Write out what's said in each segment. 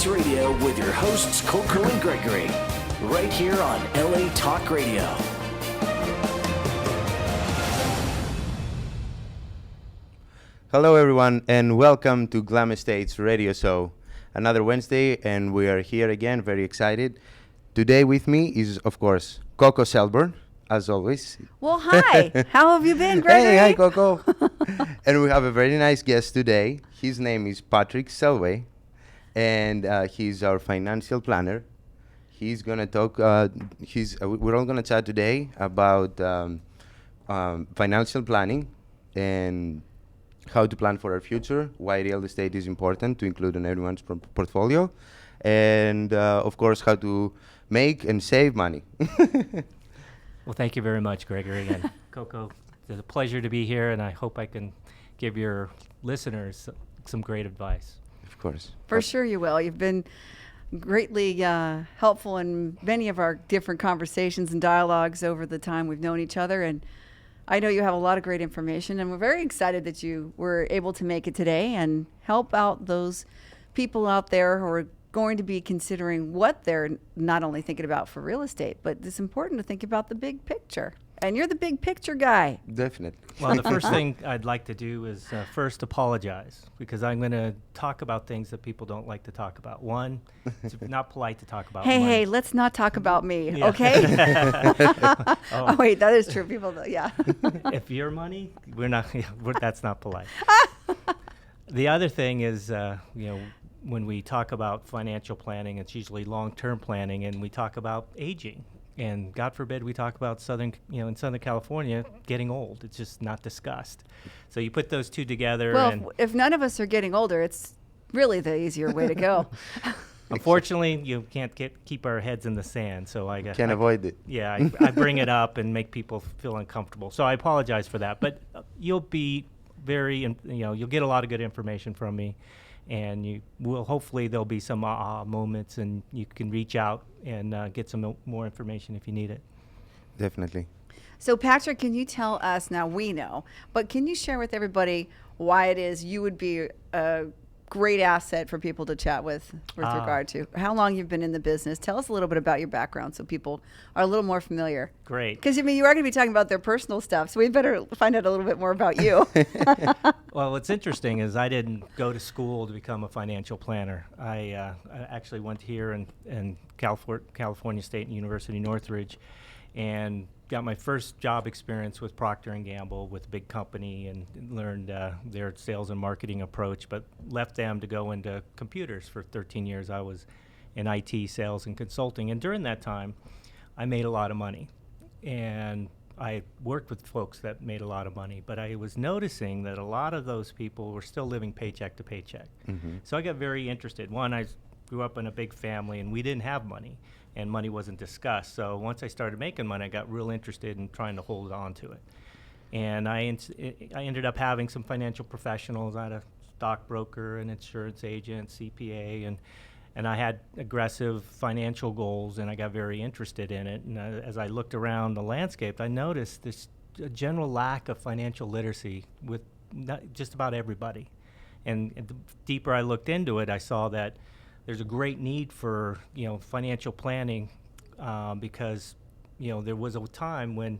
States Radio with your hosts CoCo and Gregory, right here on LA Talk Radio. Hello everyone and welcome to Glam States Radio Show. Another Wednesday and we are here again, very excited. Today with me is, of course, CoCo Shelburne, as always. Well, hi. How have you been, Gregory? Hey, hi CoCo. And we have a very nice guest today. His name is Patrick Selway and he's our financial planner. He's going to talk, we're all going to chat today about financial planning and how to plan for our future, why real estate is important to include in everyone's portfolio, and of course, how to make and save money. Well, thank you very much, Gregory. And CoCo, it's a pleasure to be here, and I hope I can give your listeners some great advice. Of course. For sure you will. You've been greatly helpful in many of our different conversations and dialogues over the time we've known each other, and I know you have a lot of great information, and we're very excited that you were able to make it today and help out those people out there who are going to be considering what they're not only thinking about for real estate, but it's important to think about the big picture. And you're the big picture guy. Definitely. Well, the first thing I'd like to do is first apologize, because I'm going to talk about things that people don't like to talk about. One, it's not polite to talk about money. Hey, let's not talk about me, Yeah. okay? Oh, wait, that is true. People, yeah. If your money, that's not polite. The other thing is, when we talk about financial planning, it's usually long-term planning, and we talk about aging. And God forbid we talk about in Southern California, getting old. It's just not discussed. So you put those two together. Well, and if none of us are getting older, it's really the easier way to go. unfortunately, you can't keep our heads in the sand. So Can't avoid it. Yeah, I bring it up and make people feel uncomfortable. So I apologize for that. But you'll be you'll get a lot of good information from me. And hopefully there'll be some aha moments, and you can reach out and get some more information if you need it. Definitely. So Patrick, can you tell us, now we know, but can you share with everybody why it is you would be a great asset for people to chat with regard to how long you've been in the business? Tell us a little bit about your background so people are a little more familiar. Great. Because, you are going to be talking about their personal stuff, so we better find out a little bit more about you. Well, what's interesting is I didn't go to school to become a financial planner. I actually went here in California State University, Northridge, and got my first job experience with Procter & Gamble, with a big company, and learned their sales and marketing approach, but left them to go into computers for 13 years. I was in IT sales and consulting, and during that time, I made a lot of money. And I worked with folks that made a lot of money, but I was noticing that a lot of those people were still living paycheck to paycheck. Mm-hmm. So I got very interested. One, I grew up in a big family, and we didn't have money, and money wasn't discussed. So once I started making money, I got real interested in trying to hold on to it. And I ended up having some financial professionals. I had a stockbroker, an insurance agent, CPA, and I had aggressive financial goals, and I got very interested in it. And as I looked around the landscape, I noticed this general lack of financial literacy with just about everybody. And the deeper I looked into it, I saw that there's a great need for financial planning because there was a time when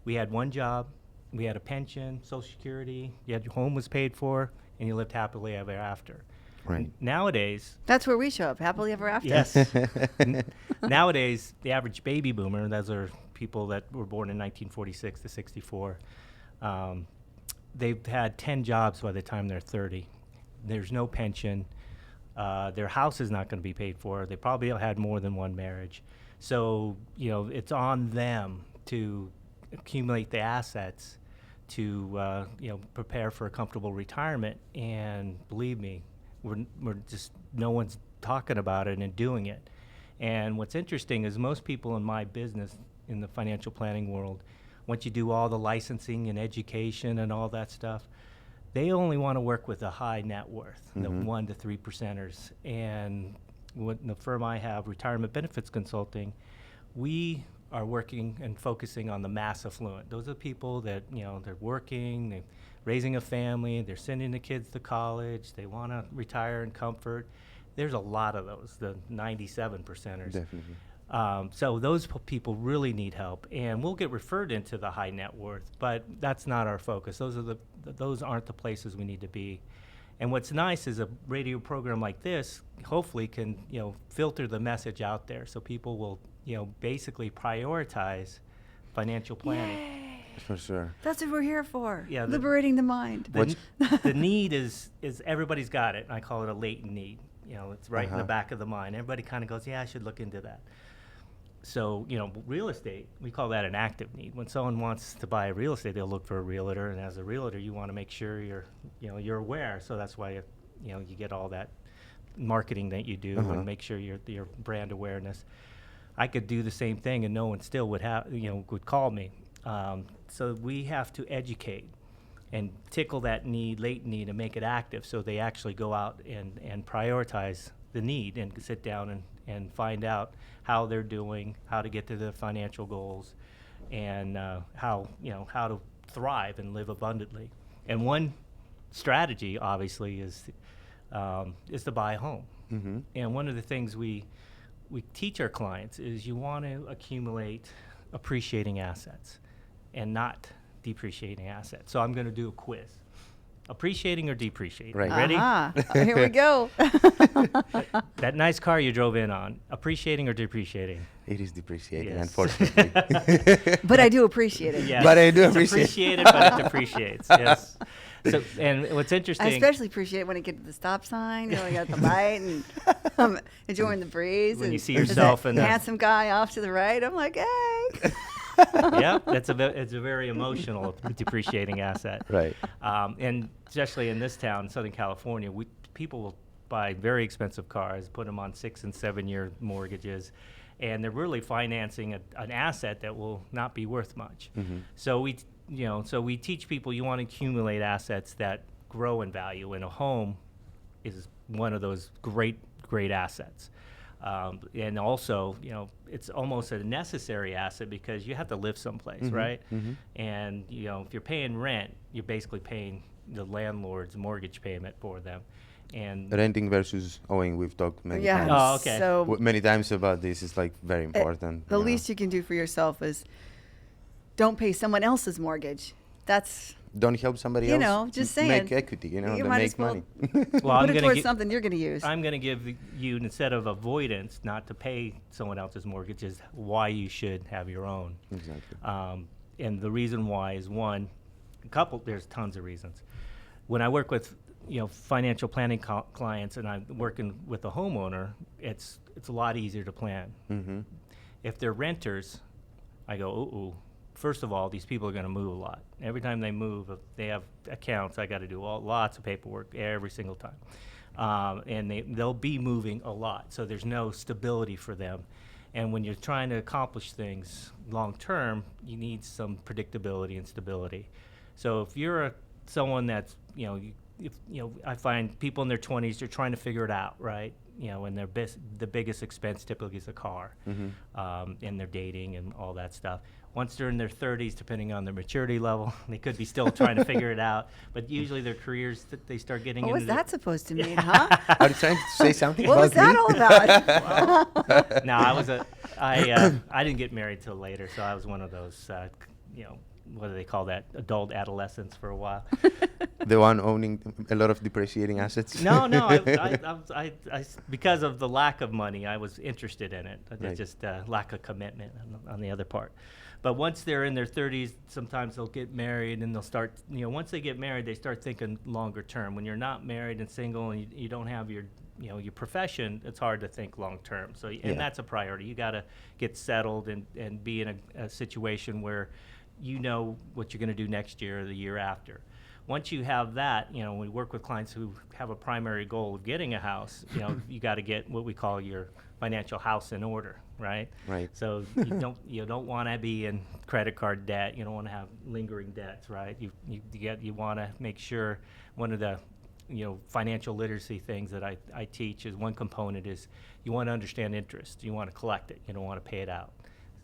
we had one job, we had a pension, Social Security, your home was paid for, and you lived happily ever after. Right. Nowadays, That's where we show up, happily ever after. yes. Nowadays, the average baby boomer, those are people that were born in 1946 to 64, they've had 10 jobs by the time they're 30. There's no pension. Their house is not going to be paid for. They probably had more than one marriage. So, it's on them to accumulate the assets to, prepare for a comfortable retirement. And believe me, we're just, no one's talking about it and doing it. And what's interesting is most people in my business, in the financial planning world, once you do all the licensing and education and all that stuff, they only want to work with a high net worth, the 1% to 3%ers. And what the firm I have, Retirement Benefits Consulting, we are working and focusing on the mass affluent. Those are people that, they're working, they're raising a family, they're sending the kids to college, they want to retire in comfort. there's a lot of those, the 97 percenters. Definitely. So those people really need help, and we'll get referred into the high net worth, but that's not our focus. Those aren't the places we need to be. And what's nice is a radio program like this hopefully can, filter the message out there, so people will, basically prioritize financial planning. Yay. For sure. That's what we're here for. Yeah, liberating the mind. The need is everybody's got it. I call it a latent need. It's right in the back of the mind. Everybody kind of goes, yeah, I should look into that. So, real estate, we call that an active need. When someone wants to buy real estate, they'll look for a realtor, and as a realtor, you want to make sure you're aware. So that's why you get all that marketing that you do and make sure your brand awareness. I could do the same thing, and no one still would would call me. So we have to educate and tickle that need, latent need, and make it active, so they actually go out and prioritize the need and sit down and find out how they're doing, how to get to the financial goals, and how to thrive and live abundantly. And one strategy, obviously, is to buy a home. Mm-hmm. And one of the things we teach our clients is you want to accumulate appreciating assets and not depreciating assets. So I'm going to do a quiz. Appreciating or depreciating? Right. Ready? Here we go. That nice car you drove in on, appreciating or depreciating? It is depreciating, Yes. unfortunately. But I do appreciate it. Yes. But I do It's appreciate appreciated, but it depreciates. Yes. So, and what's interesting? I especially appreciate it when I get to the stop sign, you got the light and enjoying the breeze. When and you see there's yourself that in the- handsome guy off to the right, I'm like, hey. Yeah, it's a very emotional depreciating asset. Right. And especially in this town, Southern California, people will buy very expensive cars, put them on 6 and 7 year mortgages, and they're really financing an asset that will not be worth much. Mm-hmm. So we teach people you want to accumulate assets that grow in value, and a home is one of those great assets. And also, it's almost a necessary asset because you have to live someplace, right? Mm-hmm. And, if you're paying rent, you're basically paying the landlord's mortgage payment for them. And Renting versus owing, we've talked many Yeah. times. Oh, okay. So Many times about this. It's like very important. the least you can do for yourself is don't pay someone else's mortgage. That's Don't help somebody You else know, just saying. make equity, You to might make as well money. well, put it towards something you're going to use. I'm going to give you, instead of avoidance, not to pay someone else's mortgage, is why you should have your own. Exactly. And the reason why is there's tons of reasons. When I work with financial planning clients and I'm working with a homeowner, it's a lot easier to plan. Mm-hmm. If they're renters, I go, ooh. First of all, these people are going to move a lot. Every time they move, if they have accounts, I got to do lots of paperwork every single time. And they'll be moving a lot, so there's no stability for them. And when you're trying to accomplish things long term, you need some predictability and stability. So if you're someone that's, I find people in their 20s, they're trying to figure it out, right? And the biggest expense typically is a car, and they're dating and all that stuff. Once they're in their 30s, depending on their maturity level, they could be still trying to figure it out. But usually their careers, they start getting What was into that supposed to mean, huh? Are you trying to say something What about was that me? all about? No, I didn't get married till later, so I was one of those, what do they call that? Adult adolescents for a while. The one owning a lot of depreciating assets? No, I because of the lack of money, I was interested in it. Right. Just lack of commitment on the other part. But once they're in their 30s, sometimes they'll get married and they'll start, once they get married, they start thinking longer term. When you're not married and single and you don't have your profession, it's hard to think long term. So, and that's a priority. You got to get settled and be in a situation where you know what you're going to do next year or the year after. Once you have that, we work with clients who have a primary goal of getting a house, you got to get what we call your financial house in order, right? Right. So you don't want to be in credit card debt. You don't want to have lingering debts, right? You want to make sure one of the financial literacy things that I teach is one component is you want to understand interest. You want to collect it. You don't want to pay it out.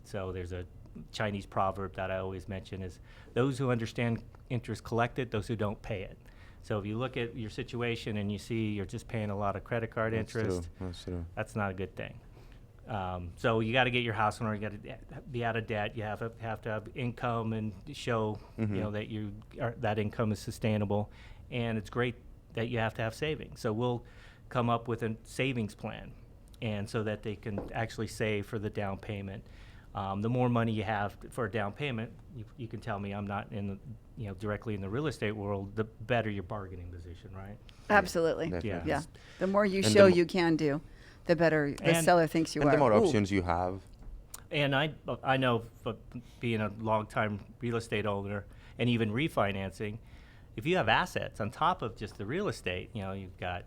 So there's a Chinese proverb that I always mention is those who understand interest collect it, those who don't pay it. So if you look at your situation and you see you're just paying a lot of credit card interest, That's true. that's not a good thing. So you got to get your house in order. You got to be out of debt. You have to have income and show that that income is sustainable. And it's great that you have to have savings. So we'll come up with a savings plan, and so that they can actually save for the down payment. The more money you have for a down payment, you can tell me I'm not in directly in the real estate world, the better your bargaining position, right? Absolutely. Definitely. Yeah. The more you And show the you can do, the better the And- seller thinks you And are. the more Ooh. options you have. And I know, being a long-time real estate owner and even refinancing, if you have assets on top of just the real estate, you've got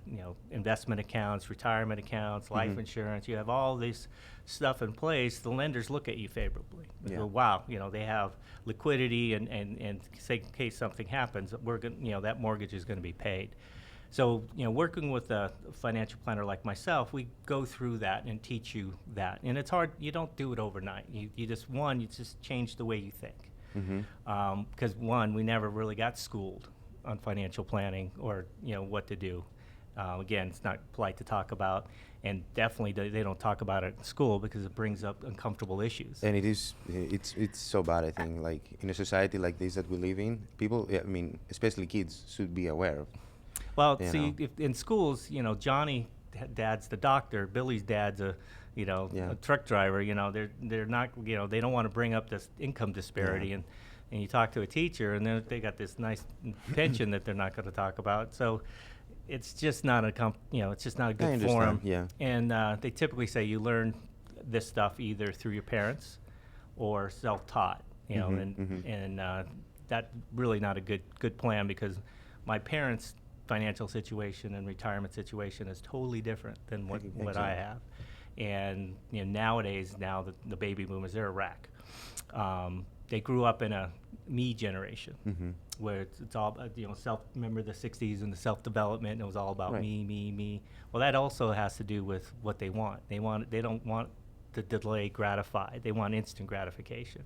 investment accounts, retirement accounts, life insurance. You have all this stuff in place. The lenders look at you favorably. They go, wow, they have liquidity, and say in case something happens, we're going, that mortgage is going to be paid. So, working with a financial planner like myself, we go through that and teach you that. And it's hard. You don't do it overnight. You just change the way you think. Because we never really got schooled on financial planning or, what to do. Again, it's not polite to talk about, and definitely they don't talk about it in school because it brings up uncomfortable issues. And it's so bad, I think, like in a society like this that we live in, people, especially kids, should be aware of. Well, You see, know. if in schools, Johnny, dad's the doctor, Billy's dad's a truck driver. They're not, they don't want to bring up this income disparity, and you talk to a teacher, and then they got this nice pension that they're not going to talk about. So it's just not it's just not a good forum. Yeah. And they typically say you learn this stuff either through your parents or self-taught. And that's really not a good plan, because my parents' financial situation and retirement situation is totally different than what I have. And nowadays, the baby boomers, they're a wreck. They grew up in a me generation, where it's all remember the 60s and the self-development, and it was all about Right. me. Well, that also has to do with what they want. They don't want to delay gratify. They want instant gratification.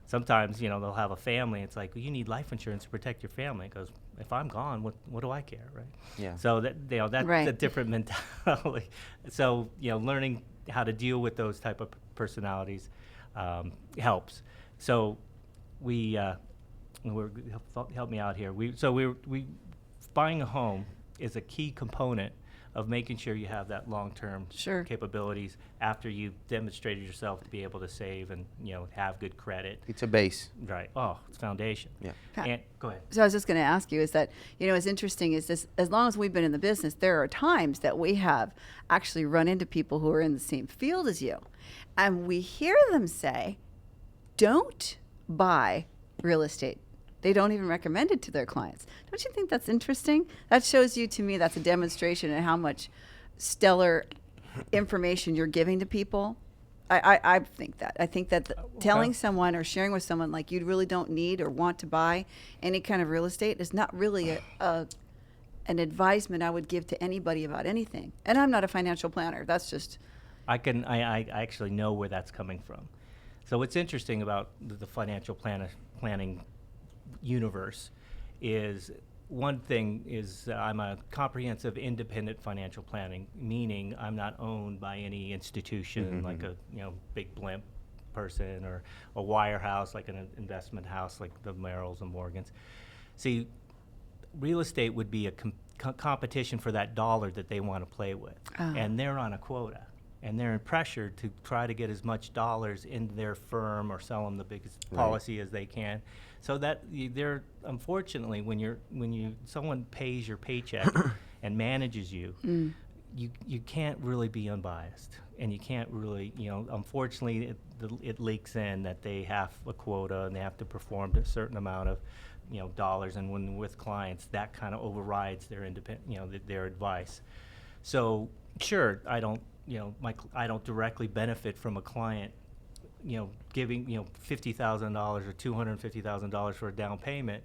Sometimes, they'll have a family. It's like, well, you need life insurance to protect your family. Because if I'm gone, what do I care, right? Yeah. So that's Right. a different mentality. So learning how to deal with those type of personalities helps. So help me out here. We buying a home is a key component of making sure you have that long-term Sure. capabilities after you've demonstrated yourself to be able to save and have good credit. It's a base. Right. Oh, it's foundation. Yeah. And go ahead. So I was just going to ask you, is that, what's interesting is this, as long as we've been in the business, there are times that we have actually run into people who are in the same field as you. And we hear them say, don't buy real estate. They don't even recommend it to their clients. Don't you think that's interesting? That shows you, to me, that's a demonstration of how much stellar information you're giving to people. I think that. I think that telling someone or sharing with someone like you really don't need or want to buy any kind of real estate is not really an advisement I would give to anybody about anything. And I'm not a financial planner. That's just... I actually know where that's coming from. So what's interesting about the financial planning universe is, one thing is I'm a comprehensive independent financial planning, meaning I'm not owned by any institution like a big blimp person or a wirehouse like an investment house like the Merrills and Morgans. See, real estate would be a competition for that dollar that they want to play with, and they're on a quota. And they're pressured to try to get as much dollars into their firm or sell them the biggest policy as they can. So that they're, unfortunately, when someone pays your paycheck and manages you, you can't really be unbiased, and you can't really, unfortunately, it leaks in that they have a quota and they have to perform a certain amount of, dollars. And when with clients, that kind of overrides their their advice. So sure, I don't directly benefit from a client, giving $50,000 or $250,000 for a down payment,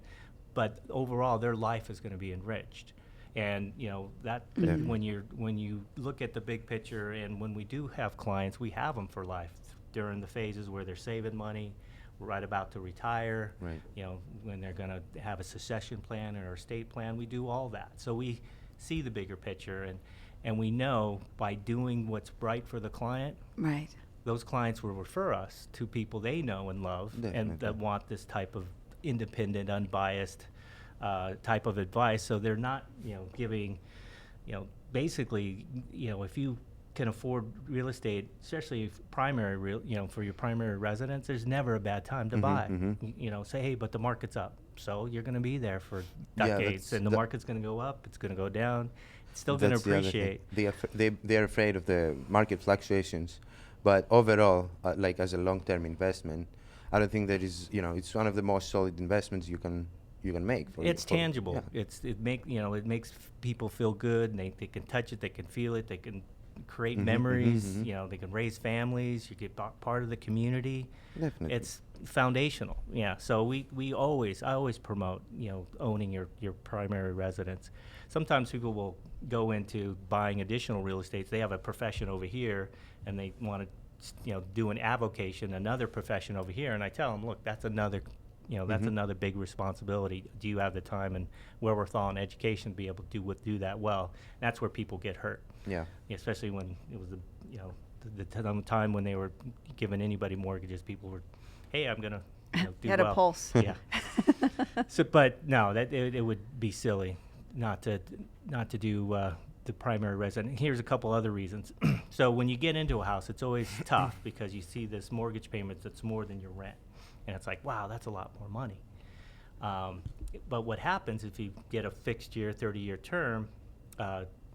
but overall their life is going to be enriched. And when you look at the big picture, and when we do have clients, we have them for life during the phases where they're saving money, right about to retire, Right. when they're going to have a succession plan or estate plan. We do all that. So we see the bigger picture, and we know by doing what's right for the client, Right. those clients will refer us to people they know and love and Definitely. that want this type of independent, unbiased type of advice. So they're not, giving, basically, if you can afford real estate, especially if primary for your primary residence, there's never a bad time to buy. Say, hey, but the market's up. So you're going to be there for Yeah, decades, that's and the the- market's going to go up, it's going to go down. It's still going to That's the other thing. appreciate. They're afraid of the market fluctuations, but overall, like as a long-term investment, I don't think that is, it's one of the most solid investments you can make. It's tangible. Yeah. It makes people feel good. And they can touch it. They can feel it. They can create memories. They can raise families. You get part of the community. Definitely. It's foundational. Yeah. So I always promote owning your primary residence. Sometimes people will go into buying additional real estate. They have a profession over here, and they want to do an avocation, another profession over here. And I tell them, look, that's another. That's another big responsibility. Do you have the time and wherewithal and education to be able to do that well? That's where people get hurt. Yeah. Especially when it was the time when they were giving anybody mortgages. People were, hey, I'm gonna do You had well. a pulse. Yeah. So, but no, that it would be silly not to do the primary resident. Here's a couple other reasons. So when you get into a house, it's always tough because you see this mortgage payment that's more than your rent. And it's like, wow, that's a lot more money. But what happens if you get a fixed year, 30-year term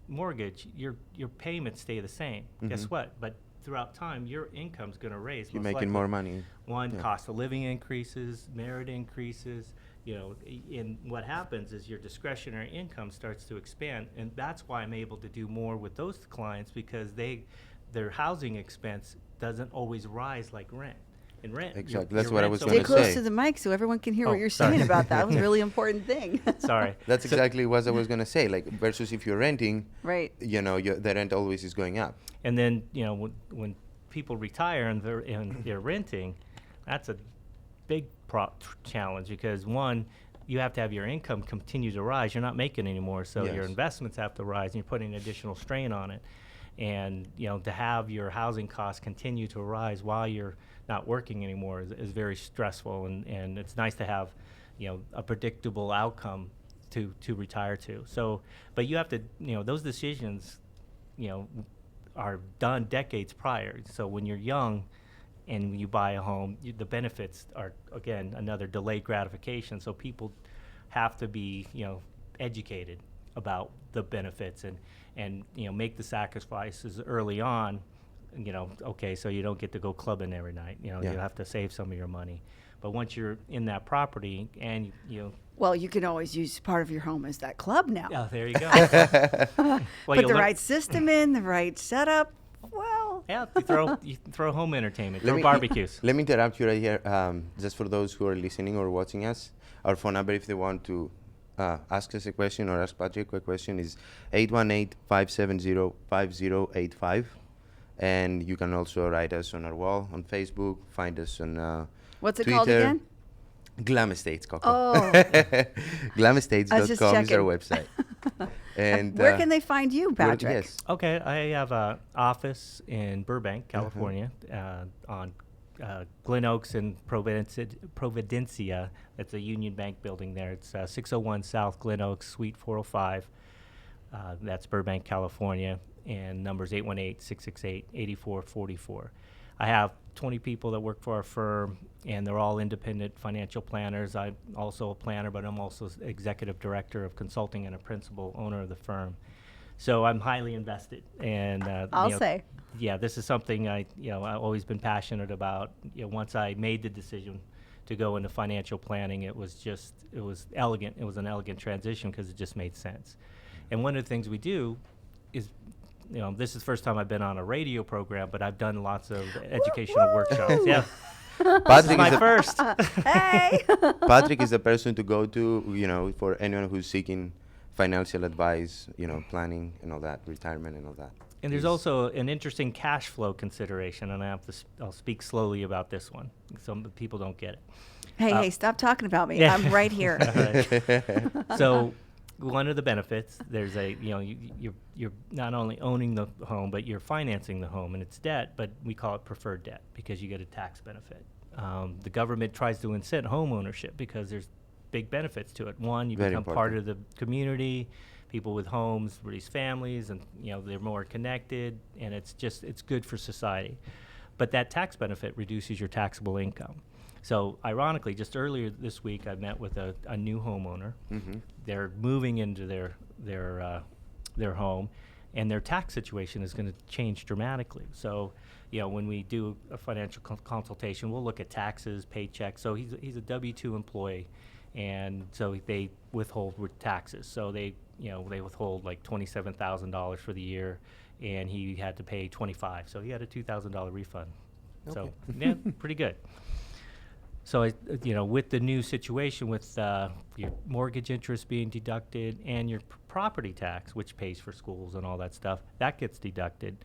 mortgage, your payments stay the same. Guess what? But throughout time, your income's going to raise. You're most making likely. more money. One, Yeah. cost of living increases, merit increases. And what happens is your discretionary income starts to expand. And that's why I'm able to do more with those clients, because their housing expense doesn't always rise like rent. In rent, Exactly. your That's what I rent's was Stay gonna close say. to the mic so everyone can hear Oh, what you're sorry. saying about that. That was a really important thing. Sorry. That's exactly what I was going to say. Like, versus if you're renting, Right. the rent always is going up. And then when people retire and they're renting, that's a big challenge, because one, you have to have your income continue to rise. You're not making anymore, so your Yes. investments have to rise, and you're putting additional strain on it. And to have your housing costs continue to rise while you're not working anymore is very stressful. And it's nice to have a predictable outcome to retire to. So, but you have to those decisions are done decades prior. So when you're young and you buy a home, the benefits are, again, another delayed gratification. So people have to be, educated about the benefits and make the sacrifices early on. Okay, so you don't get to go clubbing every night. You Yeah. have to save some of your money. But once you're in that property and Well, you can always use part of your home as that club now. oh, there you go. Put the right system in, the right setup. Well, Yeah, you throw home entertainment, Let throw me- barbecues. Let me interrupt you right here. Just for those who are listening or watching us, our phone number, if they want to ask us a question or ask Patrick a question, is 818-570-5085. And you can also write us on our wall on Facebook, find us on what's it Twitter. called again? Glam Estates, CoCo. Oh. Glamestates.com is our checking. website. And Where can they find you, Patrick? Yes. Okay, I have an office in Burbank, California, on Glen Oaks and Providencia. That's a Union Bank building there. It's 601 South Glen Oaks, Suite 405. That's Burbank, California, and number's 818-668-8444. I have 20 people that work for our firm, and they're all independent financial planners. I'm also a planner, but I'm also executive director of consulting and a principal owner of the firm. So I'm highly invested, and I'll say. yeah, this is something I've always been passionate about. Once I made the decision to go into financial planning, it was elegant. It was an elegant transition because it just made sense. And one of the things we do is, this is the first time I've been on a radio program, but I've done lots of educational workshops. Yeah, Patrick my is, the, first. Hey. Patrick is the person to go to, for anyone who's seeking financial advice, planning and all that, retirement and all that. And there's also an interesting cash flow consideration, and I'll speak slowly about this one. Some people don't get it. Hey, stop talking about me. I'm right here. So one of the benefits, there's you're not only owning the home, but you're financing the home, and it's debt, but we call it preferred debt because you get a tax benefit. The government tries to incent home ownership because there's big benefits to it. One, you become part of the community. People with homes raise families, and they're more connected, and it's good for society. But that tax benefit reduces your taxable income. So ironically, just earlier this week, I met with a new homeowner. Mm-hmm. They're moving into their home, and their tax situation is going to change dramatically. So, when we do a financial consultation, we'll look at taxes, paychecks. So he's a W-2 employee, and so they withhold with taxes. So they withhold like $27,000 for the year, and he had to pay $25,000. So he had a $2,000 refund. Okay. So yeah, pretty good. So, with the new situation with your mortgage interest being deducted and your property tax, which pays for schools and all that stuff, that gets deducted.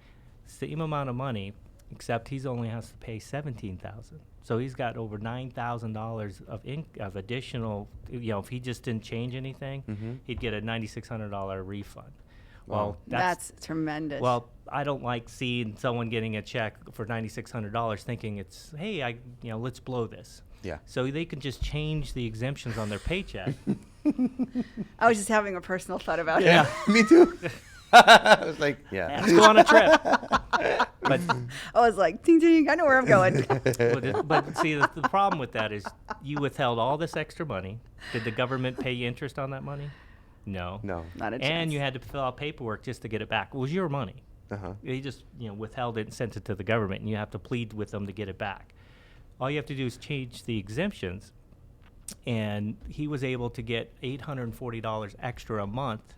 Same amount of money, except he's only has to pay $17,000. So he's got over $9,000 of additional. If he just didn't change anything, he'd get a $9,600 refund. Well, that's tremendous. Well, I don't like seeing someone getting a check for $9,600 thinking it's, hey, let's blow this. Yeah. So they can just change the exemptions on their paycheck. I was just having a personal thought about it. Yeah. Me too. I was like, yeah. Let's go on a trip. But I was like, ding, ding, I know where I'm going. but see, the problem with that is you withheld all this extra money. Did the government pay you interest on that money? No. No. Not a chance. And you had to fill out paperwork just to get it back. It was your money. Uh-huh. They just withheld it and sent it to the government, and you have to plead with them to get it back. All you have to do is change the exemptions, and he was able to get $840 extra a month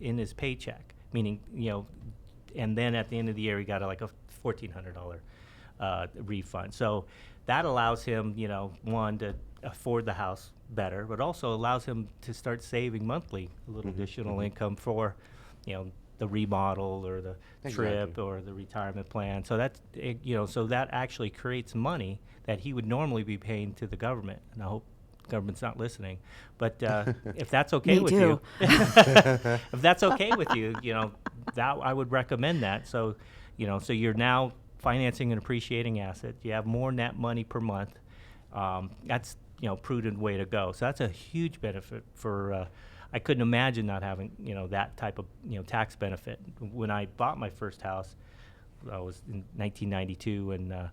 in his paycheck, meaning, and then at the end of the year he got a $1,400 refund. So that allows him, one, to afford the house better, but also allows him to start saving monthly a little additional income for, the remodel or the trip or the retirement plan. So that's, so that actually creates money that he would normally be paying to the government. And I hope the government's not listening. But if that's okay with you, if that's okay with you, that I would recommend that. So, so you're now financing an appreciating asset. You have more net money per month. That's, prudent way to go. So that's a huge benefit for, I couldn't imagine not having, that type of, tax benefit. When I bought my first house, I was in 1992, and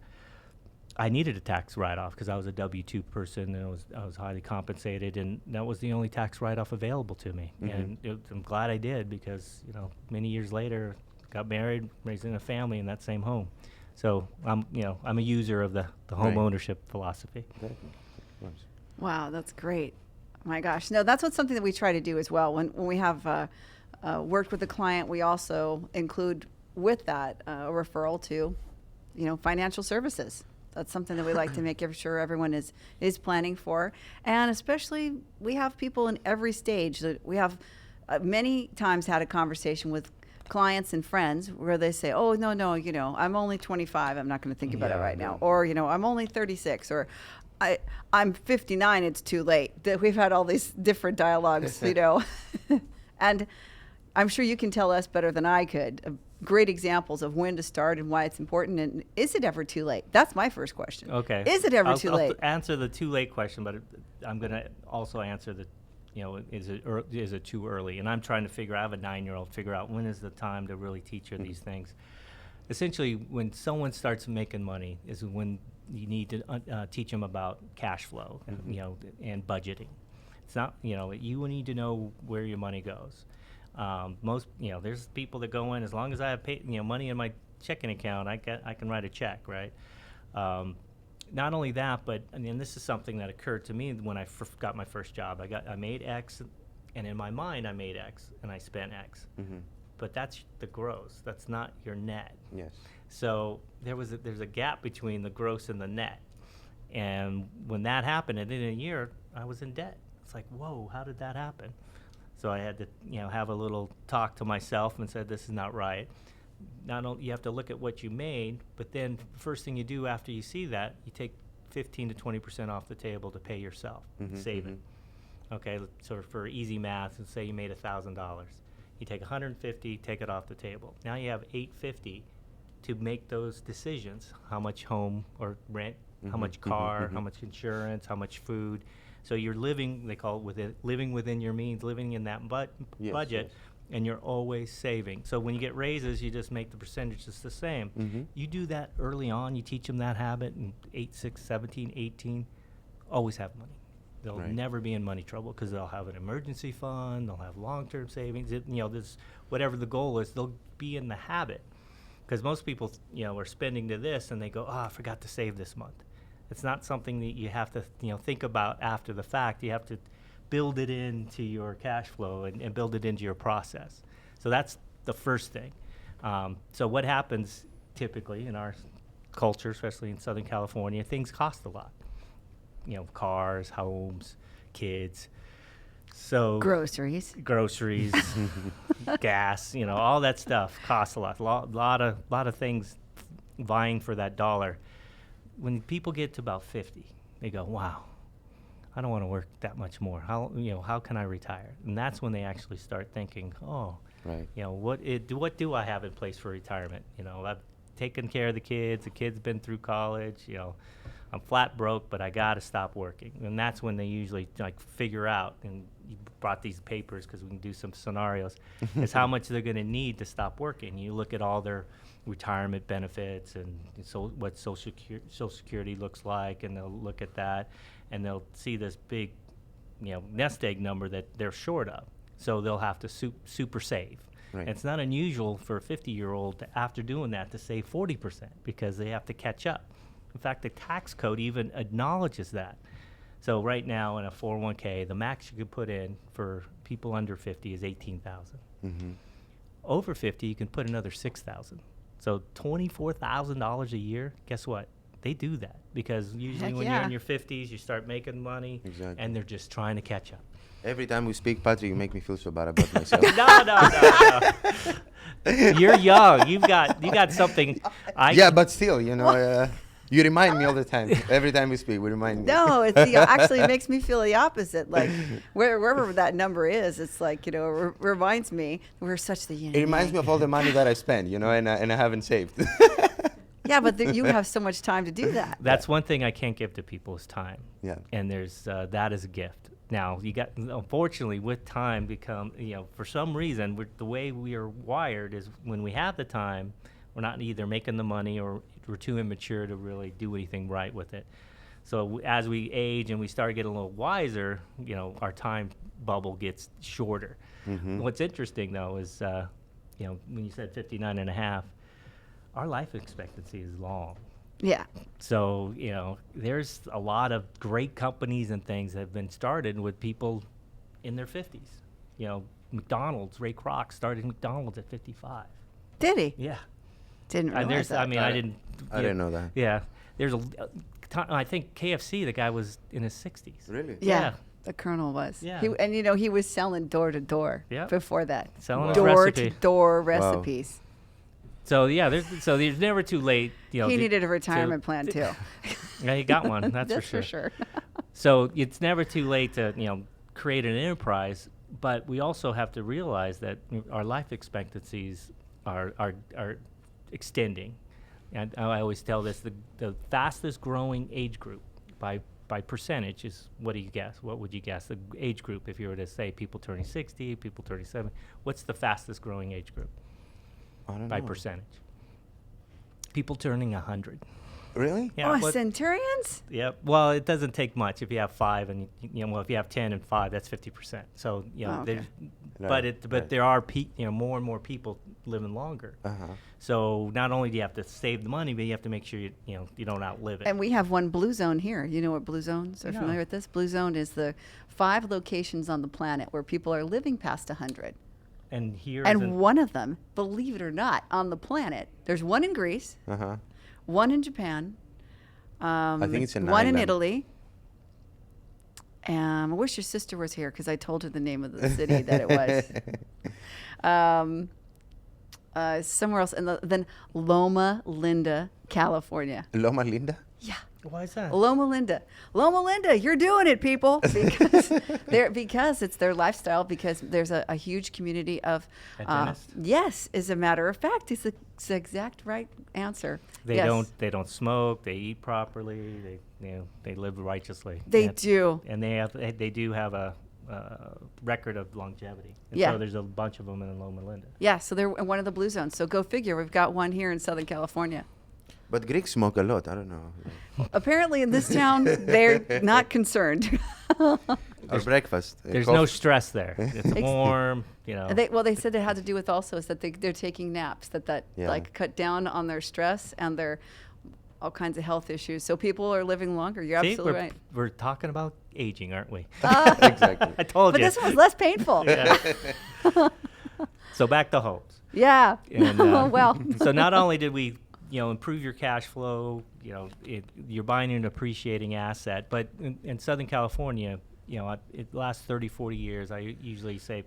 I needed a tax write-off because I was a W-2 person, and I was highly compensated, and that was the only tax write-off available to me. And I'm glad I did because, many years later, got married, raising a family in that same home. So I'm a user of the home ownership philosophy. Wow, that's great. My gosh. No, that's something that we try to do as well. When we have worked with a client, we also include with that a referral to, financial services. That's something that we like to make sure everyone is planning for. And especially we have people in every stage. That we have many times had a conversation with clients and friends where they say, oh, no, I'm only 25. I'm not going to think about it right now. Or, I'm only 36. Or I'm 59, it's too late. We've had all these different dialogues, and I'm sure you can tell us better than I could. Great examples of when to start and why it's important. And is it ever too late? That's my first question. Okay. Is it ever too late? I'll answer the too late question, but I'm going to also answer the, is it too early? And I'm trying to I have a 9-year-old, figure out when is the time to really teach her these things. Essentially, when someone starts making money is when you need to teach them about cash flow, and budgeting. It's not, you need to know where your money goes. Most, there's people that go in, as long as I have money in my checking account, I can write a check, right? Not only that, but this is something that occurred to me when I got my first job. I made X, and in my mind I made X, and I spent X. But that's the gross. That's not your net. Yes. So there's a gap between the gross and the net, and when that happened, and in a year I was in debt. It's like, whoa, how did that happen? So I had to have a little talk to myself and said, this is not right. not only you have to look at what you made, but then the first thing you do after you see that, you take 15 to 20% off the table to pay yourself, save it. Okay, so for easy math, let's say you made $1,000. You take 150, take it off the table. Now you have 850 to make those decisions: how much home or rent, how much car, how much insurance, how much food. So you're living, they call it living within your means, living in that budget, and you're always saving. So when you get raises, you just make the percentages the same. You do that early on. You teach them that habit in 8, 6, 17, 18, always have money. They'll never be in money trouble because they'll have an emergency fund, they'll have long-term savings. This, whatever the goal is, they'll be in the habit. Because most people, are spending to this and they go, I forgot to save this month. It's not something that you have to, think about after the fact. You have to build it into your cash flow and build it into your process. So that's the first thing. So what happens typically in our culture, especially in Southern California, things cost a lot. Cars, homes, kids. So groceries, gas, all that stuff costs a lot. Lot of things vying for that dollar. When people get to about 50, they go, wow, I don't want to work that much more. How can I retire? And that's when they actually start thinking, what do I have in place for retirement? I've taken care of the kids been through college, I'm flat broke, but I got to stop working. And that's when they usually figure out, and you brought these papers because we can do some scenarios, is how much they're going to need to stop working. You look at all their retirement benefits and so what Social Security looks like, and they'll look at that, and they'll see this big, nest egg number that they're short of. So they'll have to super save. And it's not unusual for a 50-year-old after doing that to save 40% because they have to catch up. In fact, the tax code even acknowledges that. So right now in a 401k, the max you could put in for people under 50 is $18,000. Over 50, you can put another $6,000. So $24,000 a year. Guess what? They do that because usually when you're in your 50s, you start making money, and they're just trying to catch up. Every time we speak, Patrick, you make me feel so bad about myself. No. You're young. You got something. But still, you remind me all the time. Every time we speak, we remind me. No, actually it makes me feel the opposite. Like wherever that number is, it's like, it reminds me we're such the yin. It reminds me of all the money that I spend, and I haven't saved. Yeah, but you have so much time to do that. That's one thing I can't give to people is time. Yeah. And there's that is a gift. Now, unfortunately, with time for some reason, the way we are wired is when we have the time, we're not either making the money or we're too immature to really do anything right with it. So as we age and we start getting a little wiser, our time bubble gets shorter. What's interesting, though, is, when you said 59 and a half, our life expectancy is long. Yeah. So, there's a lot of great companies and things that have been started with people in their 50s. McDonald's, Ray Kroc started McDonald's at 55. Did he? Yeah. Didn't realize that. I didn't. I didn't know that. Yeah. There's I think KFC, the guy was in his 60s. Really? Yeah. The Colonel was. Yeah. He was selling door to door before that. Selling a door recipe. to door recipes. So there's never too late. He needed a retirement plan too. Yeah, he got one. That's for sure. So it's never too late to create an enterprise, but we also have to realize that our life expectancies are extending. And I always tell this: the fastest growing age group by percentage is, what do you guess? What would you guess the age group if you were to say people turning 60, people turning 70? What's the fastest growing age group? I don't By know. percentage. People turning 100. Really? Yeah. Centurions? Yep. Well, it doesn't take much. If you have 5 and if you have 10 and 5, that's 50%. So okay. but there are more and more people living longer. So not only do you have to save the money, but you have to make sure you don't outlive it. And we have one Blue Zone here. You know what Blue Zones are familiar with this? Blue Zone is the 5 locations on the planet where people are living past 100. And here and one of them, believe it or not, on the planet, there's one in Greece, one in Japan, I think it's an one island. in Italy. I wish your sister was here because I told her the name of the city that it was. somewhere else, and then Loma Linda, California. Loma Linda? Yeah. Why is that? Loma Linda, you're doing it, people, because it's their lifestyle. Because there's a huge community of Dentists? yes, as a matter of fact, it's the exact right answer. They Yes. don't smoke. They eat properly. They live righteously. They do. and they do have a record of longevity. And Yeah. So there's a bunch of them in Loma Linda. Yeah, so they're in one of the blue zones. So go figure. We've got one here in Southern California. But Greeks smoke a lot. I don't know. Apparently, in this town, they're not concerned. Or breakfast. There's coffee. no stress there. It's warm. They said it had to do with also is that they're taking naps that Yeah. like cut down on their stress and their all kinds of health issues. So people are living longer. You're See, absolutely right. we're talking about aging, aren't we? Exactly. I told But you. this one's less painful. Yeah. So back to homes. Yeah. And, Well. So not only did we, improve your cash flow, you're buying an appreciating asset, but in Southern California, it the last 30, 40 years, I usually say,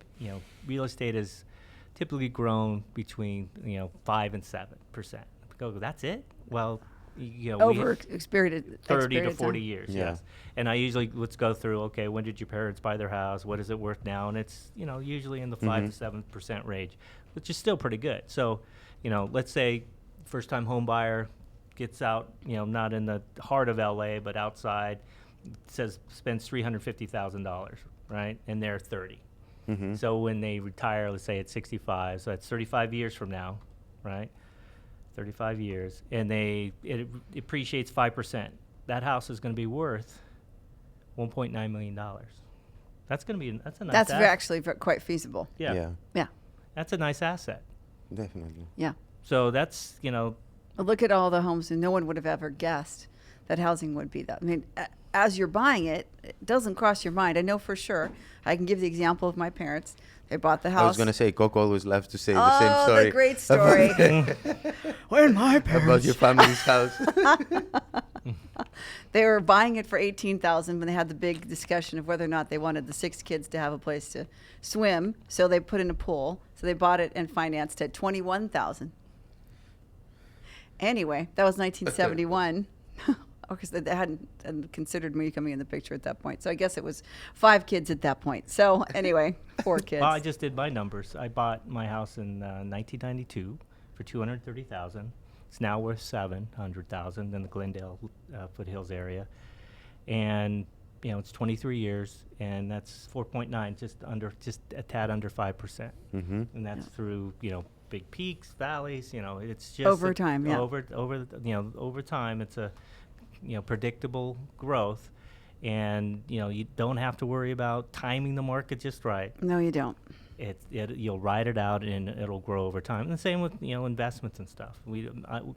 real estate has typically grown between, 5 and 7%. Go, that's it? Well, Over experienced 30 to 40 years, Yeah. yes. And I usually let's go through, okay, when did your parents buy their house? What is it worth now? And it's, usually in the 5 to 7% range, which is still pretty good. So, let's say first-time home buyer gets out, not in the heart of LA, but outside, spends $350,000, right? And they're 30. So when they retire, let's say at 65, so that's 35 years from now, right? 35 years, and it appreciates 5%. That house is going to be worth $1.9 million. That's a nice. That's asset. actually quite feasible. Yeah. Yeah. That's a nice asset. Definitely. Yeah. So that's But look at all the homes, and no one would have ever guessed that housing would be that. I mean, as you're buying it, it doesn't cross your mind. I know for sure. I can give the example of my parents. They bought the house. I was going to say, CoCo always loves to say the same story. Oh, the great story. When my About your family's house. They were buying it for $18,000 when they had the big discussion of whether or not they wanted the 6 kids to have a place to swim. So they put in a pool. So they bought it and financed at $21,000. Anyway, that was 1971. Because they hadn't considered me coming in the picture at that point. So I guess it was 5 kids at that point. So anyway, 4 kids. Well, I just did my numbers. I bought my house in 1992 for $230,000. It's now worth $700,000 in the Glendale foothills area, and it's 23 years, and that's 4.9, just a tad under 5%, and that's through big peaks, valleys. It's just Over time, yeah. Over time, it's a predictable growth, and you don't have to worry about timing the market just right. No, you don't. You'll ride it out and it'll grow over time. And the same with investments and stuff.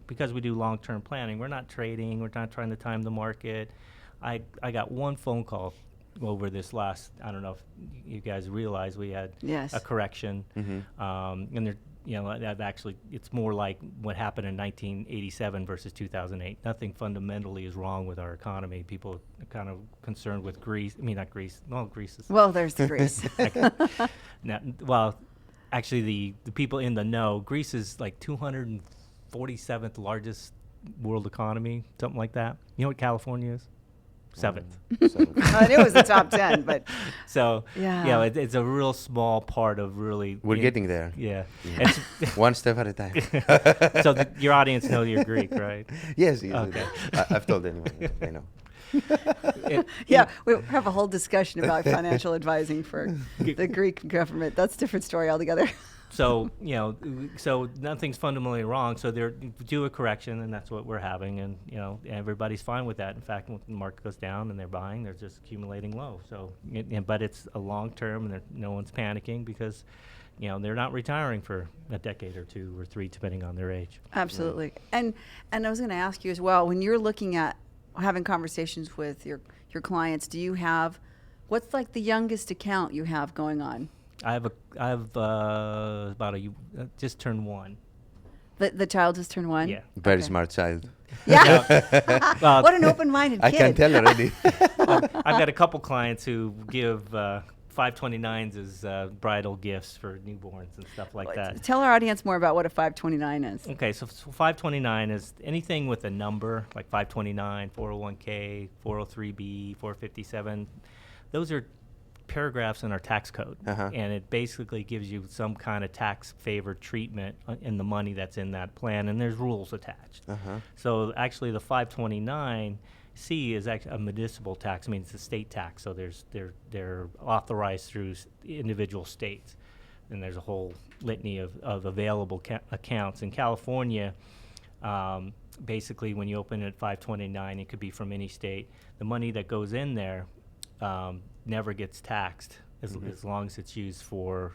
Because we do long-term planning, we're not trading. We're not trying to time the market. I got one phone call over this last. I don't know if you guys realize we had Yes. a correction, and there. That actually, it's more like what happened in 1987 versus 2008. Nothing fundamentally is wrong with our economy. People are kind of concerned with Greece. I mean, not Greece. Well, Greece is. Well, there's the Greece. Actually, the people in the know, Greece is like 247th largest world economy, something like that. You know what California is? 7th. I knew it was the top 10, but So, Yeah. it's a real small part of really. We're getting there. Yeah. One step at a time. So your audience know you're Greek, right? Yes. Okay. I've told anyone. They know. yeah, we have a whole discussion about financial advising for the Greek government. That's a different story altogether. So, so nothing's fundamentally wrong. So they do a correction, and that's what we're having. And, everybody's fine with that. In fact, when the market goes down and they're buying, they're just accumulating low. So, but it's a long term, and no one's panicking because, they're not retiring for a decade or 2 or 3, depending on their age. Absolutely. And I was going to ask you as well, when you're looking at having conversations with your clients, do you have, what's like the youngest account you have going on? I have just turned 1. The child just turned 1? Yeah. Very Okay. smart child. Yeah. Well, What an open-minded kid. I can tell already. I've got a couple clients who give 529s is bridal gifts for newborns and stuff like that. Tell our audience more about what a 529 is. Okay, so 529 is anything with a number, like 529, 401k, 403b, 457. Those are paragraphs in our tax code, and it basically gives you some kind of tax favored treatment in the money that's in that plan, and there's rules attached. So actually the 529C is actually a municipal tax. I mean, it's a state tax, so they're authorized through individual states, and there's a whole litany of available accounts. In California, basically when you open it at 529, it could be from any state. The money that goes in there never gets taxed as long as it's used for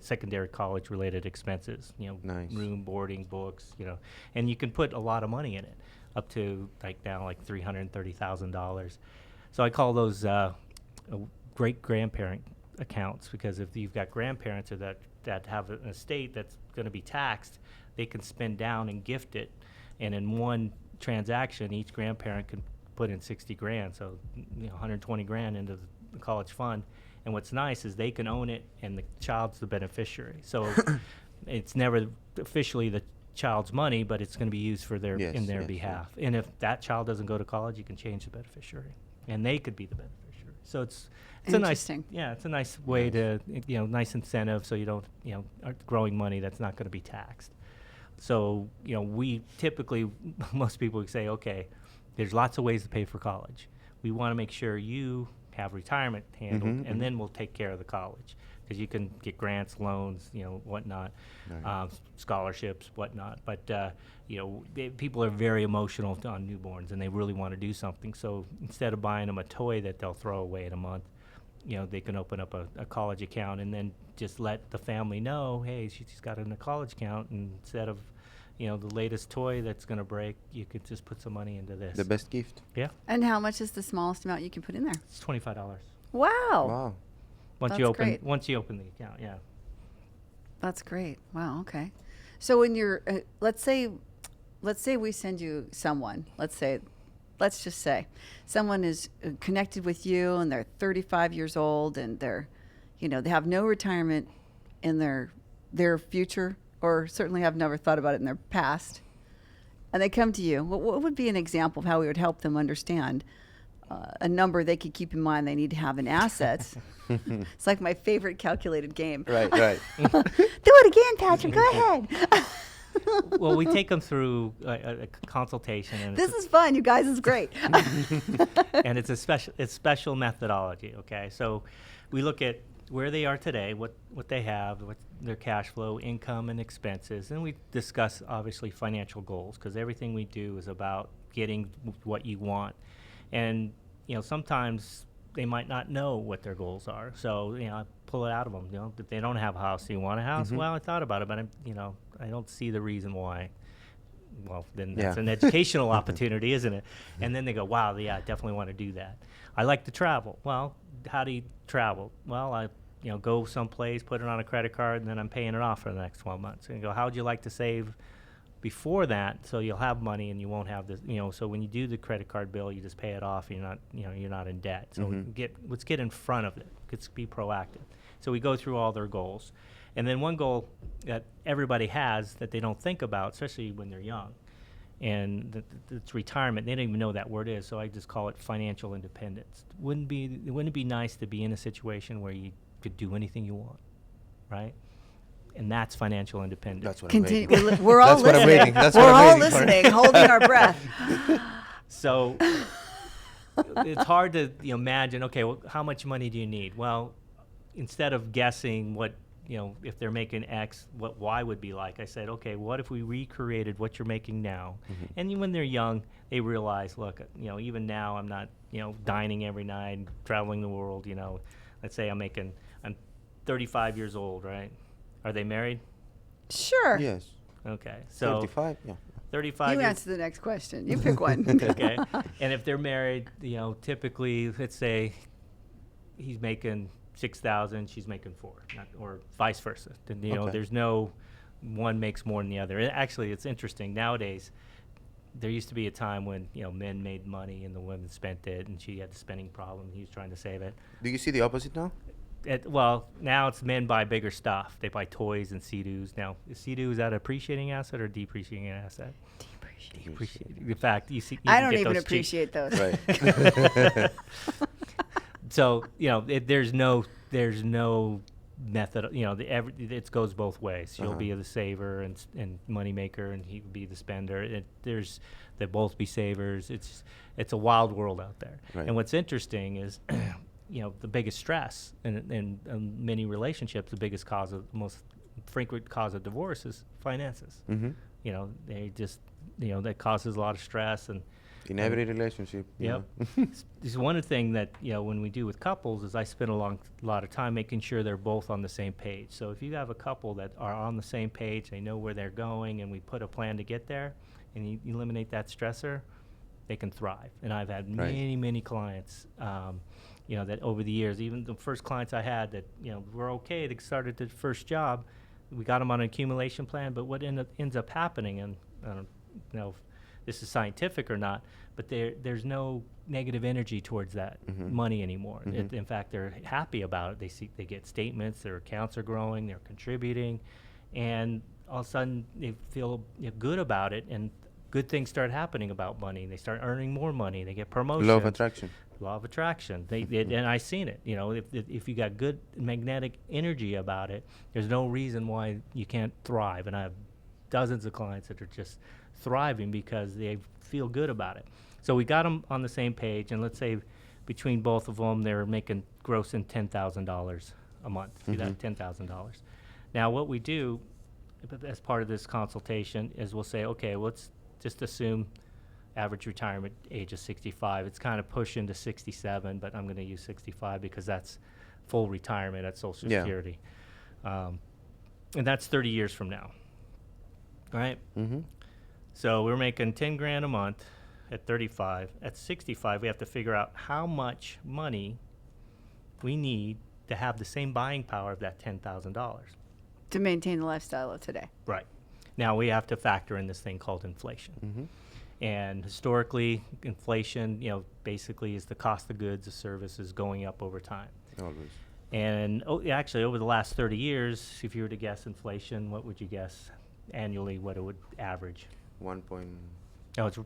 secondary college related expenses, room, boarding, books, and you can put a lot of money in it, up to like $330,000. So I call those great grandparent accounts, because if you've got grandparents or that have an estate that's going to be taxed, they can spend down and gift it, and in one transaction each grandparent can put in 60 grand, so 120 grand into the college fund. And what's nice is they can own it and the child's the beneficiary. So it's never officially the child's money, but it's going to be used for their behalf. And if that child doesn't go to college, you can change the beneficiary, and they could be the beneficiary. So it's a nice, it's a nice way to, nice incentive, so you don't, are growing money that's not going to be taxed. So, we typically, most people would say, okay, there's lots of ways to pay for college. We want to make sure you have retirement handled, and then we'll take care of the college, because you can get grants, loans, whatnot, scholarships, whatnot. But people are very emotional on newborns, and they really want to do something. So instead of buying them a toy that they'll throw away in a month, they can open up a college account and then just let the family know, hey, she's got a college account, and instead of the latest toy that's going to break, you could just put some money into this. The best gift. Yeah. And how much is the smallest amount you can put in there? It's $25. Wow. Once you open the account, yeah. That's great. Wow. Okay. So when you're, let's say we send you someone. Let's just say someone is connected with you, and they're 35 years old, and they're, they have no retirement in their future, or certainly have never thought about it in their past, and they come to you. What would be an example of how we would help them understand a number they could keep in mind they need to have in assets? It's like my favorite calculated game. Right. Do it again, Patrick. Go ahead. Well, we take them through a consultation. And this is fun, you guys. It's great. And it's special methodology, okay? So we look at where they are today, what they have, what their cash flow, income, and expenses. And we discuss, obviously, financial goals, because everything we do is about getting what you want. And, sometimes they might not know what their goals are. So, I pull it out of them. If they don't have a house, do you want a house? Well, I thought about it, but I don't see the reason why. Well, then that's an educational opportunity, isn't it? And then they go, wow, yeah, I definitely want to do that. I like to travel. Well, how do you travel? Well, I go someplace, put it on a credit card, and then I'm paying it off for the next 12 months. And you go, how would you like to save before that, so you'll have money and you won't have this, so when you do the credit card bill, you just pay it off, and you're not in debt. So let's get in front of it. Let's be proactive. So we go through all their goals. And then one goal that everybody has that they don't think about, especially when they're young, and it's retirement. They don't even know what that word is, so I just call it financial independence. Wouldn't it be nice to be in a situation where you could do anything you want, right? And that's financial independence. That's what I'm waiting. We're all That's what I'm waiting. listening. We're all listening, holding our breath. So it's hard to imagine, okay, well, how much money do you need? Well, instead of guessing what, if they're making X, what Y would be like, I said, okay, what if we recreated what you're making now? And when they're young, they realize, look, even now I'm not, dining every night, traveling the world, let's say I'm 35 years old, right? Are they married? Sure. Yes. Okay. So 35, yeah. 35 You years. answer the next question. You pick one. Okay. And if they're married, typically, let's say he's making 6,000, she's making 4, or vice versa. Then, Okay. there's no one makes more than the other. Actually, it's interesting nowadays. there used to be a time when men made money and the women spent it, and she had the spending problem. He was trying to save it. Do you see the opposite now? Well, now it's men buy bigger stuff. They buy toys and Sea-Doos. Now, is Sea-Doo, is that an appreciating asset or depreciating asset? Depreciating. In fact, you see, I don't even appreciate those. Right. So there's no method. It goes both ways. She'll be the saver and money maker, and he would be the spender. They both be savers. It's a wild world out there. Right. And what's interesting is, the biggest stress in many relationships, the most frequent cause of divorce is finances. Mm-hmm. They just that causes a lot of stress and. In every relationship. Yep. This one thing that when we do with couples is I spend a lot of time making sure they're both on the same page. So if you have a couple that are on the same page, they know where they're going, and we put a plan to get there, and you eliminate that stressor, they can thrive. And I've had many clients, that over the years, even the first clients I had that were okay, they started their first job, we got them on an accumulation plan. But what ends up happening, and I don't know if this is scientific or not, but there's no negative energy towards that money anymore. In fact, they're happy about it. They get statements, their accounts are growing, they're contributing, and all of a sudden they feel good about it, and good things start happening about money. They start earning more money. They get promotions. Law of attraction. Law of attraction. And I've seen it. If you got good magnetic energy about it, there's no reason why you can't thrive. And I have dozens of clients that are just thriving because they feel good about it. So we got them on the same page, and let's say between both of them they're grossing $10,000 a month. See that? $10,000. Now what we do as part of this consultation is we'll say, okay, let's just assume average retirement age is 65. It's kind of pushing to 67, but I'm going to use 65 because that's full retirement at Social Security. And that's 30 years from now. All right? Mm-hmm. So we're making 10 grand a month at 35. At 65, we have to figure out how much money we need to have the same buying power of that $10,000. To maintain the lifestyle of today. Right. Now we have to factor in this thing called inflation. Mm-hmm. And historically, inflation, basically is the cost of goods or services going up over time. Always. And actually, over the last 30 years, if you were to guess inflation, what would you guess annually what it would average? 1 point. No, it's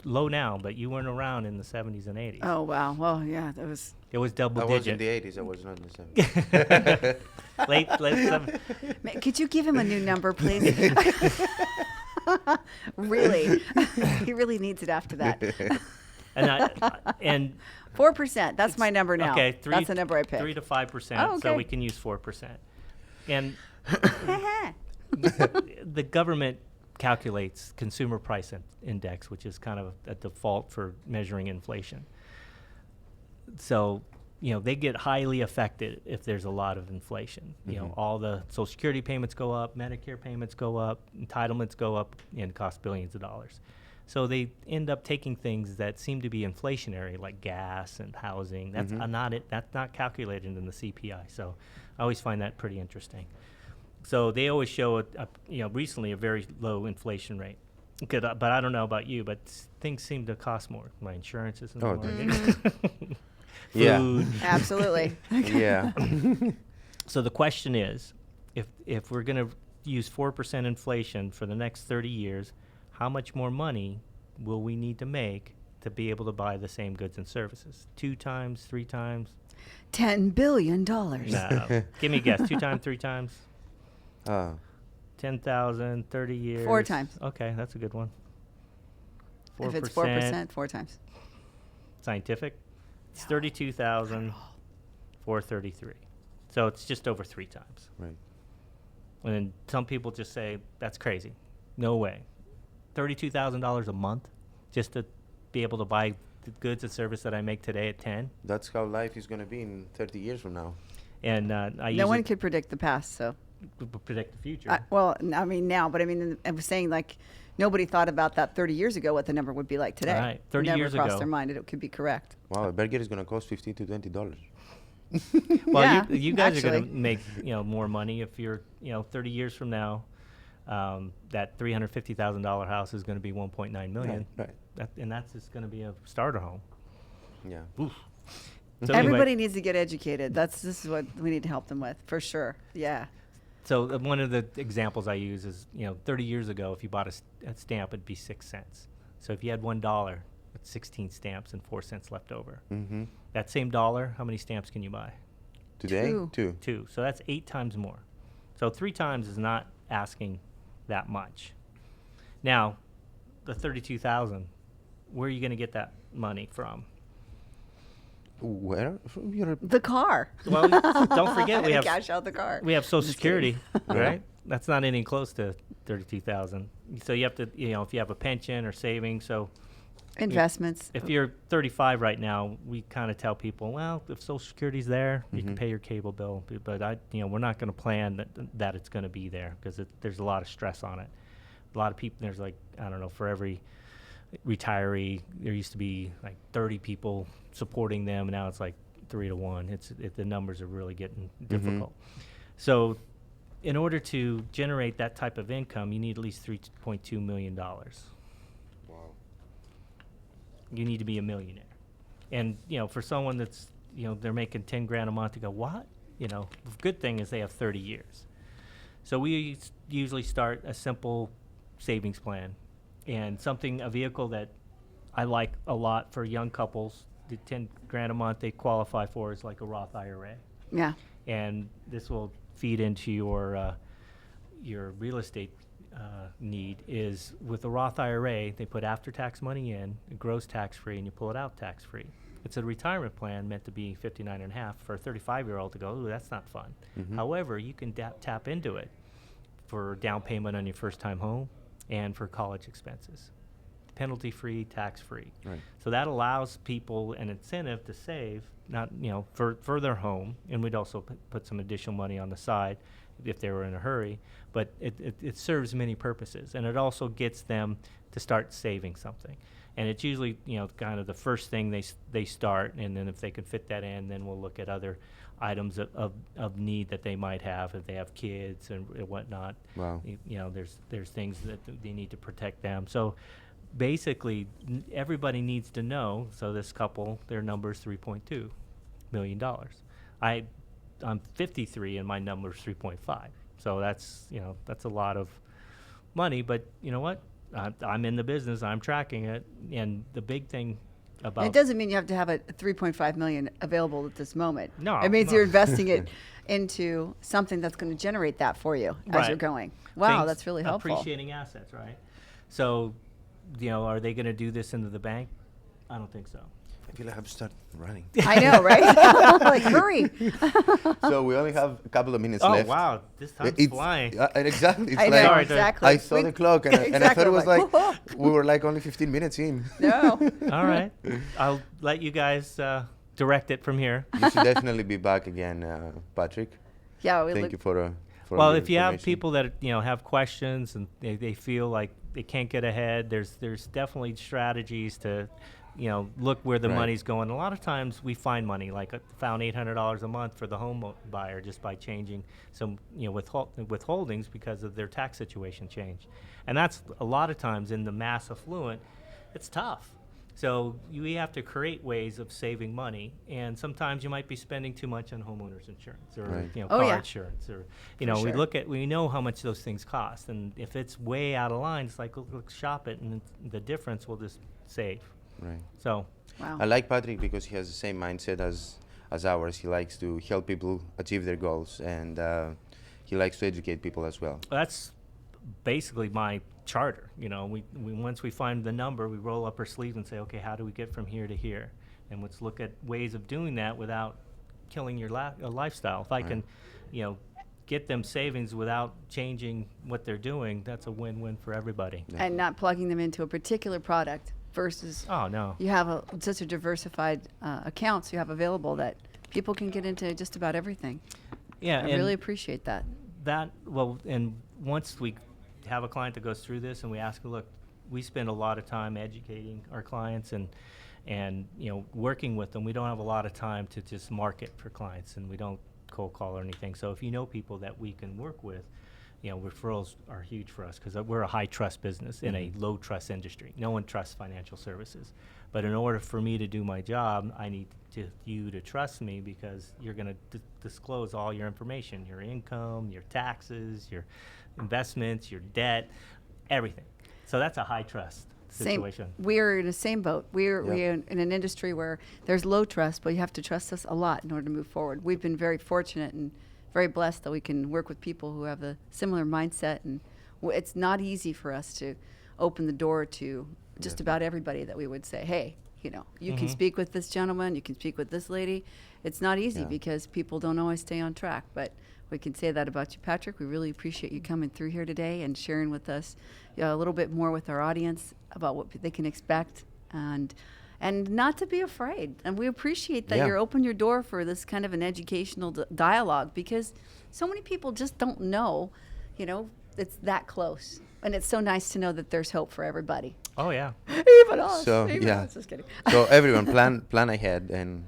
low now, but you weren't around in the 70s and 80s. Oh, wow. Well, yeah, that was... It was double I was in digit. the 80s. I was not in the 70s. late 70s. Could you give him a new number, please? Really? He really needs it after that. And 4%. That's my number now. Okay, that's the number I picked. 3 to 5%. Oh, okay. So we can use 4%. And the government calculates consumer price index, which is kind of a default for measuring inflation. So, they get highly affected if there's a lot of inflation. All the Social Security payments go up, Medicare payments go up, entitlements go up, and cost billions of dollars. So they end up taking things that seem to be inflationary, like gas and housing. That's That's not calculated in the CPI. So I always find that pretty interesting. So they always show recently a very low inflation rate. But I don't know about you, but things seem to cost more. My insurance isn't more. Food. Yeah. Absolutely. Yeah. So the question is, if we're going to use 4% inflation for the next 30 years, how much more money will we need to make to be able to buy the same goods and services? 2 times, 3 times? $10 billion. No. Give me a guess. 2 times, 3 times? 10,000, 30 years. 4 times. Okay, that's a good one. 4%. If it's 4%, 4 times. Scientific? It's 32,433. So it's just over 3 times. Right. And some people just say, that's crazy. No way. $32,000 a month just to be able to buy the goods and service that I make today at 10. That's how life is going to be in 30 years from now. And no one could predict the past, so. Predict the future. Well, I mean now, but I mean, I was saying like nobody thought about that 30 years ago, what the number would be like today. All right, 30 Never years crossed ago. their mind it could be correct. Wow, a burger is going to cost $15 to $20. Well, Yeah, you guys are going actually. to make more money if you're 30 years from now. that $350,000 house is going to be 1.9 million. Right. And that's just going to be a starter home. Yeah. Oof. So anyway, Everybody needs to get educated. This is what we need to help them with, for sure. Yeah. so one of the examples I use is, 30 years ago, if you bought a stamp, it'd be 6 cents. So if you had $1, that's 16 stamps and 4 cents left over. Mm-hmm. That same dollar, how many stamps can you buy? Today, Two. 2. So that's 8 times more. So 3 times is not asking that much. Now, the 32,000, where are you going to get that money from? Where? From your The car. Well, don't forget we have Cash out the car. we have Social Just kidding. Security, right? That's not any close to 32,000. So you have to, if you have a pension or savings. So Investments. if you're 35 right now, we kind of tell people, well, if Social Security's there, you can Mhm. pay your cable bill. But we're not going to plan that it's going to be there because there's a lot of stress on it. A lot of people, there's like, I don't know, for every retiree, there used to be like 30 people supporting them, and now it's like 3 to 1. The numbers are really getting difficult. So in order to generate that type of income, you need at least $3.2 million. Wow. You need to be a millionaire. And, for someone that's, they're making 10 grand a month to go, what? The good thing is they have 30 years. So we usually start a simple savings plan, and a vehicle that I like a lot for young couples, the 10 grand a month they qualify for is like a Roth IRA. Yeah. And this will feed into your real estate need. Is with the Roth IRA, they put after-tax money in, it grows tax-free, and you pull it out tax-free. It's a retirement plan meant to be 59 and a half for a 35-year-old to go, ooh, that's not fun. Mhm. However, you can tap into it for down payment on your first-time home and for college expenses. Penalty-free, tax-free. Right. So that allows people an incentive to save, not for their home, and we'd also put some additional money on the side if they were in a hurry. But it serves many purposes, and it also gets them to start saving something. And it's usually kind of the first thing they start, and then if they can fit that in, then we'll look at other items of need that they might have if they have kids and whatnot. Wow. There's things that they need to protect them. So basically, everybody needs to know. So this couple, their number is $3.2 million. I'm 53 and my number is 3.5. So that's a lot of money. But you know what? I'm in the business. I'm tracking it. And the big thing about It doesn't mean you have to have a 3.5 million available at this moment. No, It means no. you're investing it into something that's going to generate that for you as Right. you're going. Wow, things- that's really helpful. Appreciating assets, right? So, are they going to do this into the bank? I don't think so. I feel like I have to start running. I know, right? Like, hurry. So we only have a couple of minutes Oh left. wow, this time's It's flying. exactly. It's I like know, Sorry, exactly. I saw the clock and, and I thought it was Exactly, like we were like only 15 minutes in. No. All right, I'll let you guys direct it from here. You should definitely be back again, Patrick. Yeah, we Thank look. you for Well, your if you have information. people that have questions and they feel like they can't get ahead, there's definitely strategies to look where the Right. money's going. A lot of times we find money, like found $800 a month for the home buyer just by changing some withholdings because of their tax situation changed. And that's a lot of times in the mass affluent, it's tough. So we have to create ways of saving money, and sometimes you might be spending too much on homeowners insurance or Right. Oh, car yeah. insurance, or For sure. we know how much those things cost, and if it's way out of line, it's like let's shop it, and the difference will just save. Right. So Wow. I like Patrick because he has the same mindset as ours. He likes to help people achieve their goals, and he likes to educate people as well. that's basically my charter. We once we find the number, we roll up our sleeves and say, okay, how do we get from here to here? And let's look at ways of doing that without killing your lifestyle. If I can, get them savings without changing what they're doing, that's a win-win for everybody. Yeah. And not plugging them into a particular product versus Oh no. you have such a diversified accounts you have available that people can get into just about everything. Yeah, I and really appreciate that. and once we have a client that goes through this and we ask, look, we spend a lot of time educating our clients and working with them. We don't have a lot of time to just market for clients, and we don't cold call or anything. So if you know people that we can work with, referrals are huge for us because we're a high trust business in a low trust industry. No one trusts financial services. But in order for me to do my job, I need you to trust me because you're going to disclose all your information, your income, your taxes, your investments, your debt, everything. So that's a high trust situation. We're in the same boat. We're in an industry where there's low trust, but you have to trust us a lot in order to move forward. We've been very fortunate and very blessed that we can work with people who have a similar mindset, and it's not easy for us to open the door to just about everybody that we would say, hey, you can speak with this gentleman, you can speak with this lady. It's not easy because people don't always stay on track, but we can say that about you, Patrick. We really appreciate you coming through here today and sharing with us a little bit more with our audience about what they can expect and not to be afraid. And we appreciate that you're open your door for this kind of an educational dialogue because so many people just don't know, it's that close. And it's so nice to know that there's hope for everybody. Oh, yeah. Even us. So, Even us. Just kidding. So everyone plan ahead and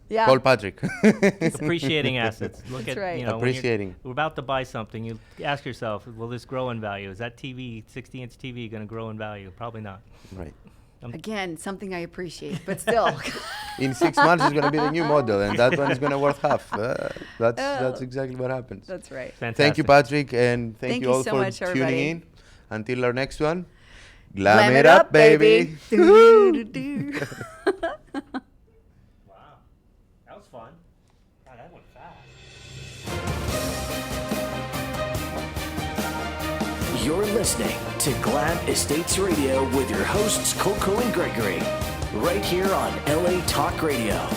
Yeah. call Patrick. Appreciating assets. Look That's at, right. when Appreciating. we're about to buy something, you ask yourself, will this grow in value? Is that 60-inch TV going to grow in value? Probably not. Right. Again, something I appreciate, but still. In 6 months, it's going to be the new model, and that one is going to worth half. That's exactly what happens. That's right. Fantastic. Thank you, Patrick, and thank you all so for much, tuning everybody. in. Until our next one, glam it up, baby. Do-do-do-do. Wow. That was fun. God, that went fast. You're listening to Glam Estates Radio with your hosts, CoCo and Gregory, right here on LA Talk Radio.